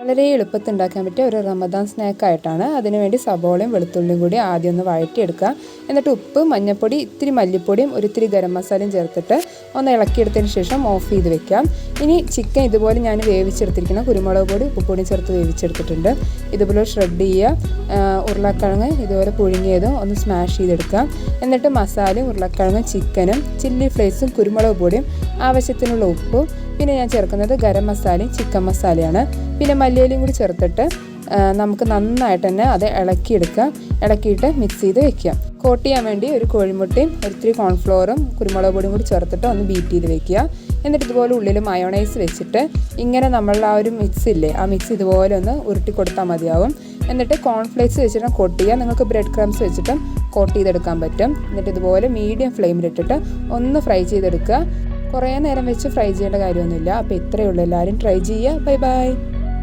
വളരെ എളുപ്പത്തിൽ ഉണ്ടാക്കാൻ പറ്റിയ ഒരു റമദാൻ സ്നാക്കായിട്ടാണ്. അതിനുവേണ്ടി സബോളയും വെളുത്തുള്ളിയും കൂടി ആദ്യം ഒന്ന് വഴറ്റിയെടുക്കുക. എന്നിട്ട് ഉപ്പ്, മഞ്ഞൾപ്പൊടി, ഇത്തിരി മല്ലിപ്പൊടിയും ഒരിത്തിരി ഗരം മസാലയും ചേർത്തിട്ട് ഒന്ന് ഇളക്കിയെടുത്തതിന് ശേഷം ഓഫ് ചെയ്ത് വെക്കാം. ഇനി ചിക്കൻ ഇതുപോലെ ഞാൻ വേവിച്ചെടുത്തിരിക്കണം. കുരുമുളക് പൊടി, ഉപ്പുപൊടിയും ചേർത്ത് വേവിച്ചെടുത്തിട്ടുണ്ട്. ഇതുപോലെ ഷ്രെഡ് ചെയ്യുക. ഉരുളക്കിഴങ്ങ് ഇതുപോലെ പുഴുങ്ങിയതും ഒന്ന് സ്മാഷ് ചെയ്തെടുക്കുക. എന്നിട്ട് മസാലയും ഉരുളക്കിഴങ്ങും ചിക്കനും ചില്ലി ഫ്ലേക്സും കുരുമുളക് പൊടിയും ആവശ്യത്തിനുള്ള ഉപ്പും പിന്നെ ഞാൻ ചേർക്കുന്നത് ഗരം മസാലയും ചിക്കൻ മസാലയാണ്. പിന്നെ മല്ലിയിലയും കൂടി ചേർത്തിട്ട് നമുക്ക് നന്നായിട്ട് തന്നെ അത് ഇളക്കിയിട്ട് മിക്സ് ചെയ്ത് വെക്കുക. കോട്ട് ചെയ്യാൻ വേണ്ടി ഒരു കോഴിമുട്ടയും ഒരിത്തിരി കോൺഫ്ലോറും കുരുമുളക് പൊടിയും കൂടി ചേർത്തിട്ട് ഒന്ന് ബീറ്റ് ചെയ്ത് വെക്കുക. എന്നിട്ട് ഇതുപോലെ ഉള്ളിൽ മയോണൈസ് വെച്ചിട്ട് ഇങ്ങനെ നമ്മളുടെ ആ ഒരു മിക്സ് ഇല്ലേ, ആ മിക്സ് ഇതുപോലെ ഒന്ന് ഉരുട്ടി കൊടുത്താൽ മതിയാവും. എന്നിട്ട് കോൺഫ്ലേക്സ് വെച്ചിട്ട് കോട്ട് ചെയ്യുക. നിങ്ങൾക്ക് ബ്രെഡ് ക്രംസ് വെച്ചിട്ടും കോട്ട് ചെയ്തെടുക്കാൻ പറ്റും. എന്നിട്ട് ഇതുപോലെ മീഡിയം ഫ്ലെയിമിലിട്ടിട്ട് ഒന്ന് ഫ്രൈ ചെയ്തെടുക്കുക. കുറേ നേരം വെച്ച് ഫ്രൈ ചെയ്യേണ്ട കാര്യമൊന്നുമില്ല. അപ്പോൾ ഇത്രയേ ഉള്ളൂ. എല്ലാവരും ട്രൈ ചെയ്യുക. Bye bye.